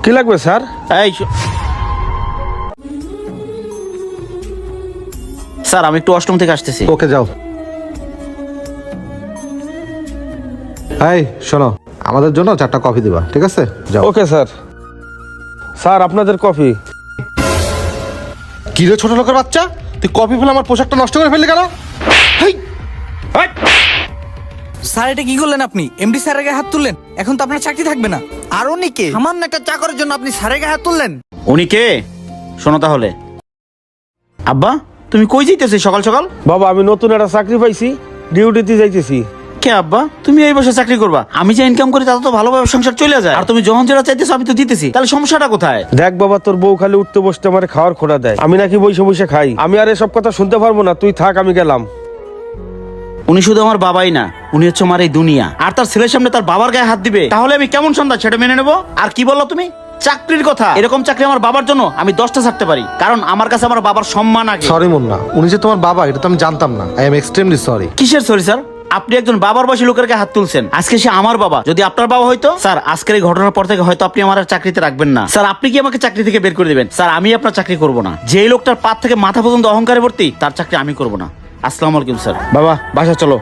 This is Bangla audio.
কি লাগবে স্যার? এই স্যার আমি একটু অষ্টম থেকে আসতেছি। ওকে যাও। এই শোনো, আমাদের জন্য 4টা কফি দিবা, ঠিক আছে? যাও। Okay sir. স্যার আপনাদের কফি। কি রে ছোট লোকের বাচ্চা, তুই কফি ফেলে আমার পোশাকটা নষ্ট করে ফেললি কেন? হেই! স্যার এটা কি করলেন আপনি? এমডি স্যারের গায়ে হাত তুললেন, এখন তো আপনার চাকরি থাকবে না। আর উনি কে? সামান্য একটা চাকরের জন্য আপনি স্যারের গায়ে হাত তুললেন? উনি কে শোনো তাহলে। আব্বা তুমি কই যাইতেছি সকাল সকাল? বাবা আমি নতুন একটা চাকরি পাইছি, ডিউটিতে যাইতেছি। কে আব্বা তুমি এই বসে চাকরি করবা? আমি যে ইনকাম করি তাতে তো ভালোভাবে সংসার চলে যায়, আর তুমি যখন যেটা চাইতেছো আমি তো দিতেছি, তাহলে সমস্যাটা কোথায়? দেখ বাবা, তোর বউ খালি উঠতে বসতে আমার খাওয়ার খোঁড়া দেয়, আমি নাকি বসে বসে খাই। আমি আর এসব কথা শুনতে পারবো না, তুই থাক, আমি গেলাম। উনি শুধু আমার বাবাই না, উনি হচ্ছে আমার এই দুনিয়া। আর তার ছেলের সামনে তার বাবার গায়ে হাত দিবে, তাহলে আমি কেমন সন্তান সেটা মেনে নেবো? আর কি বললো তুমি চাকরির কথা? এরকম চাকরি আমার বাবার জন্য আমি 10টা ছাড়তে পারি, কারণ আমার কাছে আমার বাবার সম্মান আগে। সরি মুন্না, উনি যে তোমার বাবা এটা তো আমি জানতাম না। I am extremely sorry. কিসের সরি স্যার? আপনি একজন বাবার বয়সী লোকের গায়ে হাত তুলছেন, আজকে সে আমার বাবা। যদি আপনার বাবা হয়তো স্যার, আজকের এই ঘটনার পর থেকে হয়তো আপনি আমার আর চাকরিতে রাখবেন না। স্যার আপনি কি আমাকে চাকরি থেকে বের করে দিবেন? স্যার আমি আপনার চাকরি করব না। যে লোকটার পা থেকে মাথা পর্যন্ত অহংকারে ভর্তি, তার চাকরি আমি করব না। আসসালামু আলাইকুম স্যার। বাবা বাসা চলো।